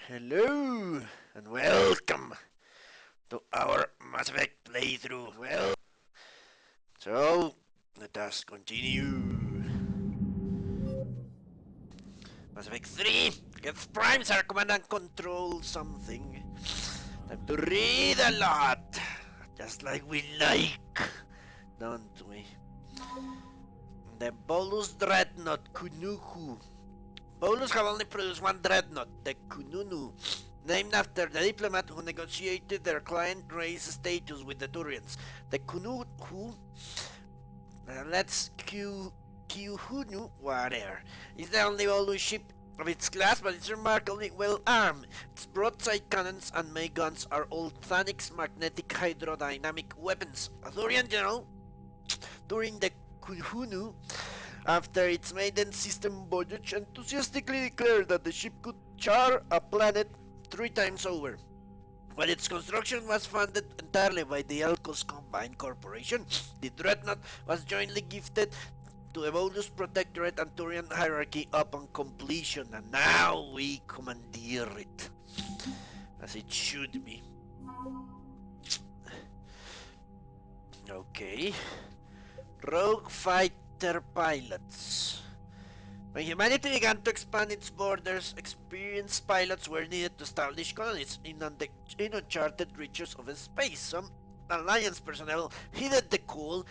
Hello and welcome to our Mass Effect playthrough. So let us continue. Mass Effect 3 gets primes our command and control something. Time to read a lot, just like we like, don't we? The Bolus Dreadnought Kunuku. Bolus have only produced one dreadnought, the Kununu, named after the diplomat who negotiated their client race status with the Turians. The Kununu, let's Kyuhunu, whatever, is the only Bolus ship of its class, but it's remarkably well armed. Its broadside cannons and main guns are all Thanix magnetic hydrodynamic weapons. A Turian general during the Kuhunu, after its maiden system voyage, enthusiastically declared that the ship could char a planet 3 times over. While its construction was funded entirely by the Elkos Combined Corporation, the Dreadnought was jointly gifted to the Volus Protectorate and Turian hierarchy upon completion, and now we commandeer it. As it should be. Okay. Rogue fighter pilots. When humanity began to expand its borders, experienced pilots were needed to establish colonies in uncharted reaches of space. Some Alliance personnel heeded the call,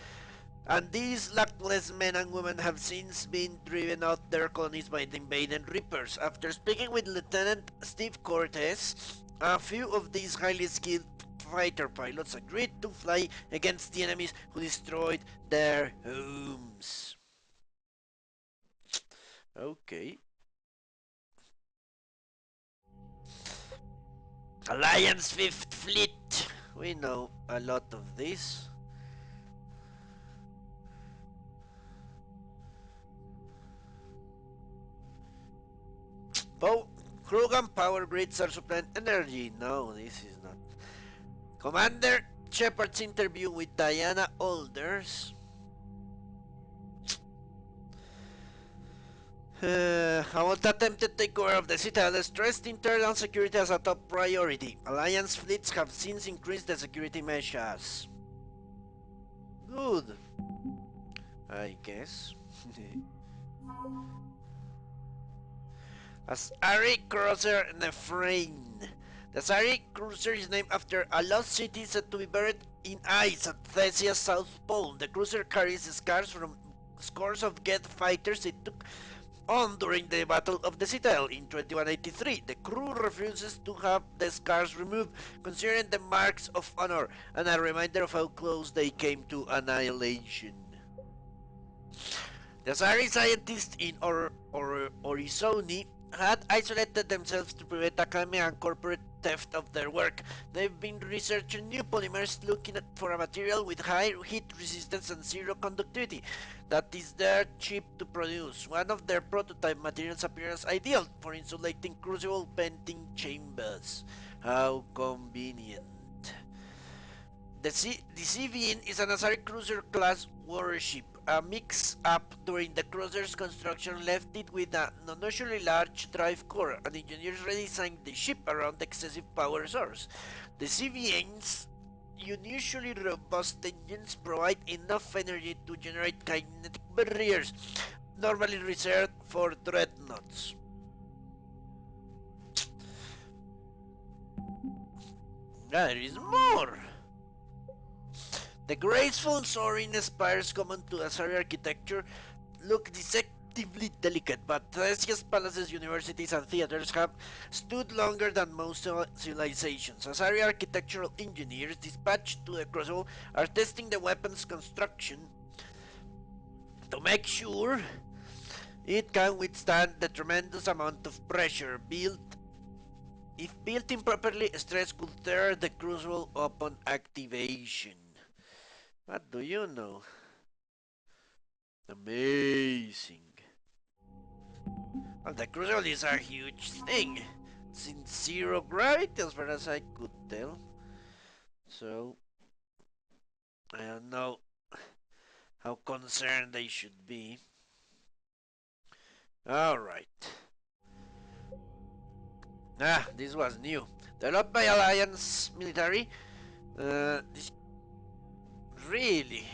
and these luckless men and women have since been driven out their colonies by the invading Reapers. After speaking with Lieutenant Steve Cortez, a few of these highly skilled fighter pilots agreed to fly against the enemies who destroyed their homes. Okay. Alliance 5th Fleet. We know a lot of this. Krogan power grids are supplying energy. No, this is not. Commander Shepard's interview with Diana Alders. About attempted takeover of the Citadel stressed internal security as a top priority. Alliance fleets have since increased the security measures. Good, I guess. Asari Cruiser Nefrain. The Asari Cruiser is named after a lost city said to be buried in ice at Thessia's South Pole. The cruiser carries scars from scores of Geth fighters it took on during the Battle of the Citadel in 2183. The crew refuses to have the scars removed, considering them marks of honor and a reminder of how close they came to annihilation. The Asari scientists in Orizoni had isolated themselves to prevent academia and corporate theft of their work. They've been researching new polymers, looking for a material with high heat resistance and zero conductivity that is dirt cheap to produce. One of their prototype materials appears ideal for insulating crucible venting chambers. How convenient. The CVN is an Asari Cruiser class warship. A mix-up during the cruiser's construction left it with an unusually large drive core, and engineers redesigned the ship around the excessive power source. The CVN's unusually robust engines provide enough energy to generate kinetic barriers, normally reserved for dreadnoughts. There is more! The graceful soaring spires common to Asari architecture look deceptively delicate, but Thessia's palaces, universities, and theaters have stood longer than most civilizations. Asari architectural engineers dispatched to the Crucible are testing the weapon's construction to make sure it can withstand the tremendous amount of pressure built. If built improperly, stress could tear the Crucible upon activation. What do you know? Amazing. Well, the Crucible is a huge thing. It's in zero gravity as far as I could tell. So, I don't know how concerned they should be. Alright. Ah, this was new. Developed by Alliance military. This really?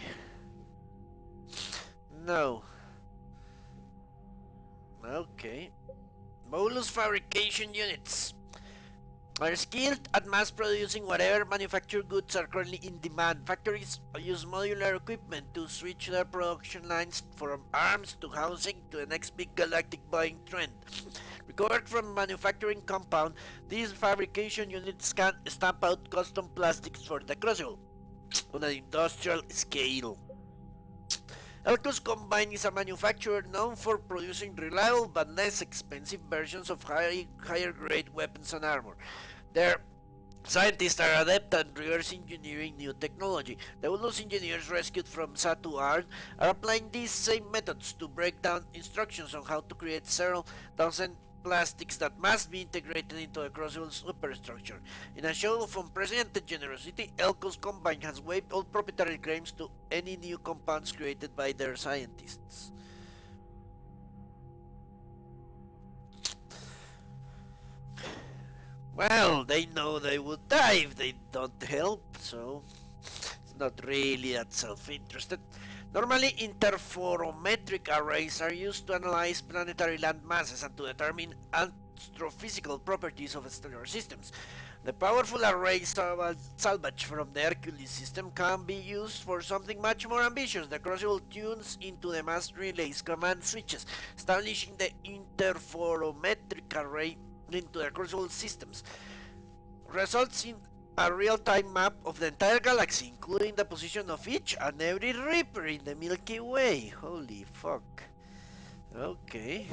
No. Okay. Bolus fabrication units are skilled at mass producing whatever manufactured goods are currently in demand. Factories use modular equipment to switch their production lines from arms to housing to the next big galactic buying trend. Recovered from manufacturing compound, these fabrication units can stamp out custom plastics for the crucible on an industrial scale. Elcos Combine is a manufacturer known for producing reliable but less expensive versions of higher grade weapons and armor. Their scientists are adept at reverse engineering new technology. The Ulus engineers rescued from Satu'arn are applying these same methods to break down instructions on how to create several thousand plastics that must be integrated into a crucible superstructure. In a show of unprecedented generosity, Elko's Combine has waived all proprietary claims to any new compounds created by their scientists. Well, they know they would die if they don't help, so it's not really that self-interested. Normally, interferometric arrays are used to analyze planetary land masses and to determine astrophysical properties of stellar systems. The powerful array salvage from the Hercules system can be used for something much more ambitious. The Crucible tunes into the mass relays command switches, establishing the interferometric array into the Crucible systems results in a real-time map of the entire galaxy, including the position of each and every Reaper in the Milky Way. Holy fuck. Okay.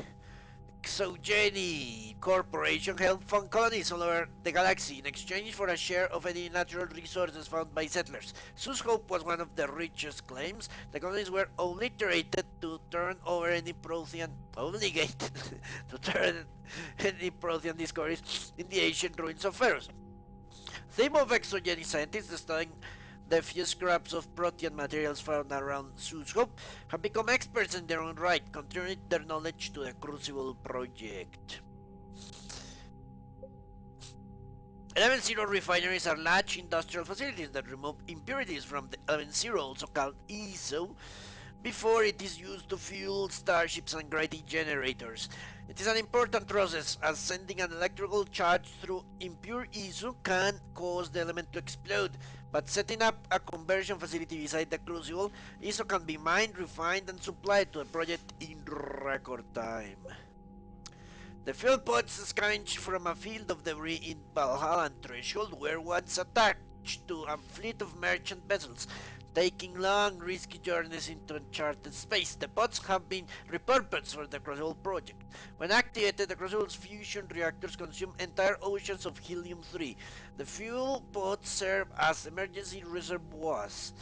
So Jenny Corporation helped fund colonies all over the galaxy in exchange for a share of any natural resources found by settlers. Zeus Hope was one of the richest claims. The colonies were obliterated to turn over any Prothean obligated to turn any Prothean discoveries in the ancient ruins of Pharaohs. Theme of exogenic scientists studying the few scraps of protein materials found around Zeus Hope have become experts in their own right, contributing their knowledge to the Crucible project. 11-0 refineries are large industrial facilities that remove impurities from the 11-0, also called ESO, before it is used to fuel starships and gravity generators. It is an important process as sending an electrical charge through impure ESO can cause the element to explode, but setting up a conversion facility beside the crucible, ESO can be mined, refined, and supplied to the project in record time. The fuel pods scavenged from a field of debris in Valhalla Threshold were once attached to a fleet of merchant vessels, taking long, risky journeys into uncharted space. The pods have been repurposed for the Crucible project. When activated, the Crucible's fusion reactors consume entire oceans of helium-3. The fuel pods serve as emergency reservoirs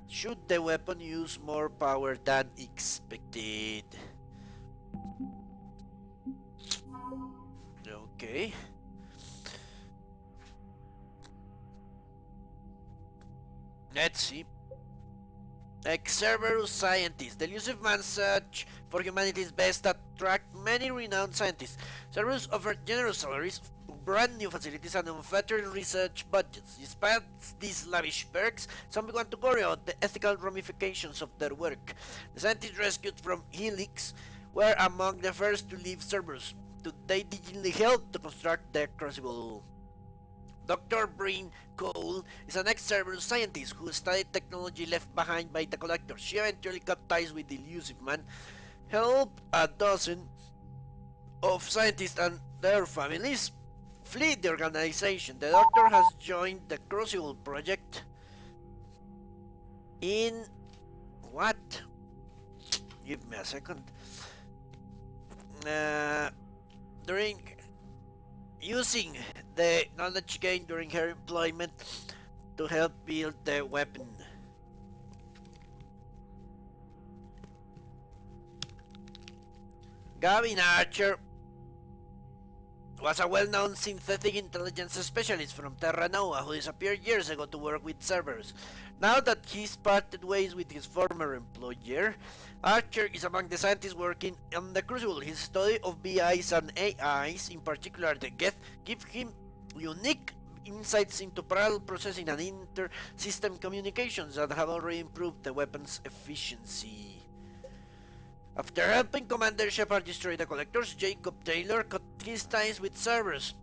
should the weapon use more power than expected. Okay. Let's see. Cerberus scientists. The elusive man's search for humanity's best attract many renowned scientists. Cerberus offered generous salaries, brand new facilities, and unfettered research budgets. Despite these lavish perks, some began to worry about the ethical ramifications of their work. The scientists rescued from Helix were among the first to leave Cerberus. They diligently helped to construct the Crucible. Dr. Breen Cole is an ex-Cerberus scientist who studied technology left behind by the Collectors. She eventually cut ties with the Elusive Man, helped a dozen of scientists and their families flee the organization. The Doctor has joined the Crucible Project in what? Give me a second. Uh, during using the knowledge gained during her employment to help build the weapon. Gavin Archer was a well-known synthetic intelligence specialist from Terra Nova who disappeared years ago to work with Cerberus. Now that he's parted ways with his former employer, Archer is among the scientists working on the Crucible. His study of BIs and AIs, in particular the Geth, gives him unique insights into parallel processing and inter-system communications that have already improved the weapon's efficiency. After helping Commander Shepard destroy the Collectors, Jacob Taylor cut his ties with Cerberus.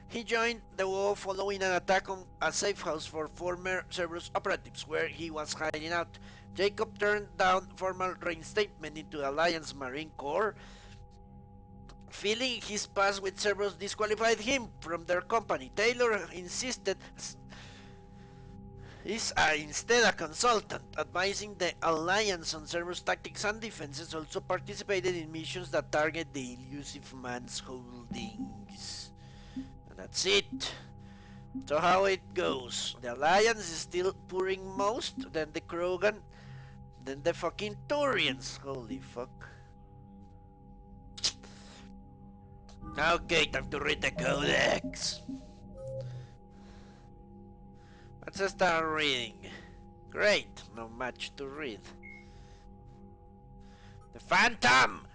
He joined the war following an attack on a safe house for former Cerberus operatives where he was hiding out. Jacob turned down formal reinstatement into the Alliance Marine Corps, feeling his past with Cerberus disqualified him from their company. Taylor insisted is instead a consultant, advising the Alliance on Cerberus tactics and defenses, also participated in missions that target the elusive man's holdings. And that's it. So how it goes. The Alliance is still pouring most, then the Krogan, then the fucking Turians. Holy fuck. Okay, time to read the Codex. Let's start reading. Great, not much to read. The Phantom!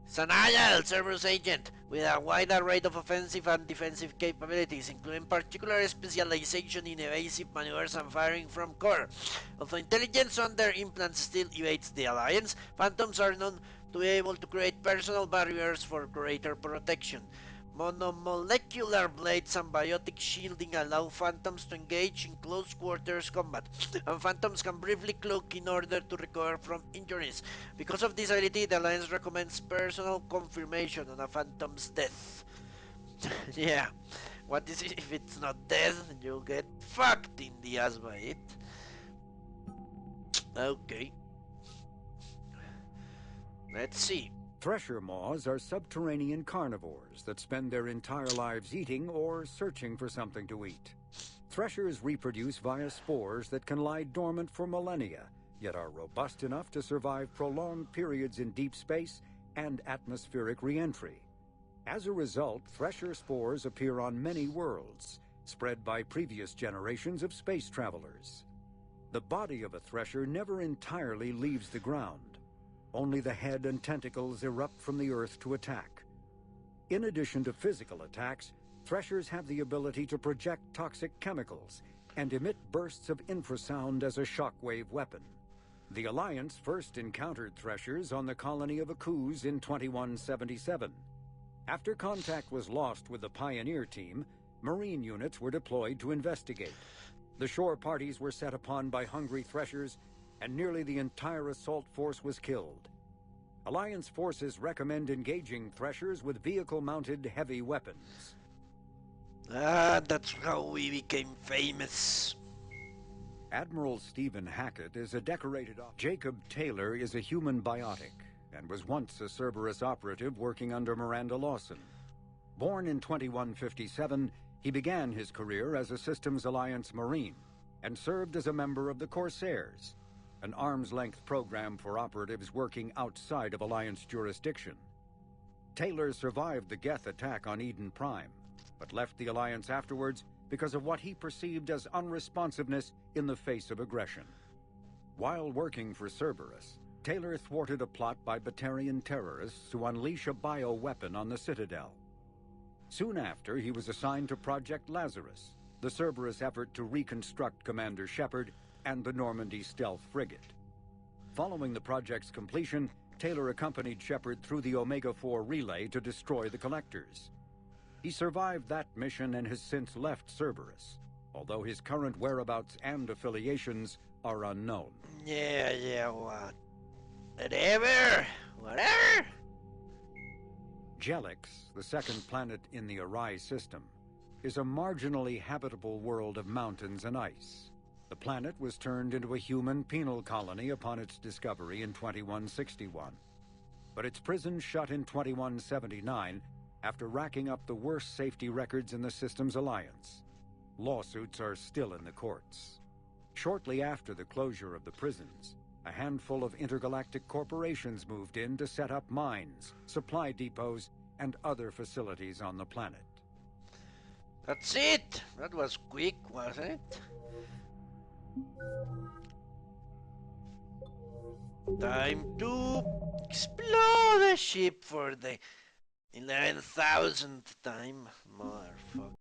It's an agile Cerberus agent with a wide array of offensive and defensive capabilities, including particular specialization in evasive maneuvers and firing from cover. Although intelligence on their implants still evades the Alliance, Phantoms are known to be able to create personal barriers for greater protection. Monomolecular blades and biotic shielding allow Phantoms to engage in close quarters combat, and Phantoms can briefly cloak in order to recover from injuries. Because of this ability, the Alliance recommends personal confirmation on a Phantom's death. Yeah, what is it if it's not death? You'll get fucked in the ass by it. Okay. Let's see. Thresher maws are subterranean carnivores that spend their entire lives eating or searching for something to eat. Threshers reproduce via spores that can lie dormant for millennia, yet are robust enough to survive prolonged periods in deep space and atmospheric re-entry. As a result, thresher spores appear on many worlds, spread by previous generations of space travelers. The body of a thresher never entirely leaves the ground. Only the head and tentacles erupt from the earth to attack. In addition to physical attacks, threshers have the ability to project toxic chemicals and emit bursts of infrasound as a shockwave weapon. The Alliance first encountered threshers on the colony of Akuz in 2177. After contact was lost with the Pioneer team, Marine units were deployed to investigate. The shore parties were set upon by hungry threshers, and nearly the entire assault force was killed. Alliance forces recommend engaging threshers with vehicle-mounted heavy weapons. That's how we became famous. Admiral Stephen Hackett is a decorated officer. Jacob Taylor is a human biotic and was once a Cerberus operative working under Miranda Lawson. Born in 2157, he began his career as a Systems Alliance Marine and served as a member of the Corsairs, an arm's-length program for operatives working outside of Alliance jurisdiction. Taylor survived the Geth attack on Eden Prime, but left the Alliance afterwards because of what he perceived as unresponsiveness in the face of aggression. While working for Cerberus, Taylor thwarted a plot by Batarian terrorists to unleash a bioweapon on the Citadel. Soon after, he was assigned to Project Lazarus, the Cerberus effort to reconstruct Commander Shepard and the Normandy stealth frigate. Following the project's completion, Taylor accompanied Shepard through the Omega-4 relay to destroy the Collectors. He survived that mission and has since left Cerberus, although his current whereabouts and affiliations are unknown. What? Whatever. Jelix, the second planet in the Arai system, is a marginally habitable world of mountains and ice. The planet was turned into a human penal colony upon its discovery in 2161. But its prison shut in 2179 after racking up the worst safety records in the Systems Alliance. Lawsuits are still in the courts. Shortly after the closure of the prisons, a handful of intergalactic corporations moved in to set up mines, supply depots, and other facilities on the planet. That's it! That was quick, wasn't it? Time to explode the ship for the 11,000th time, motherfucker.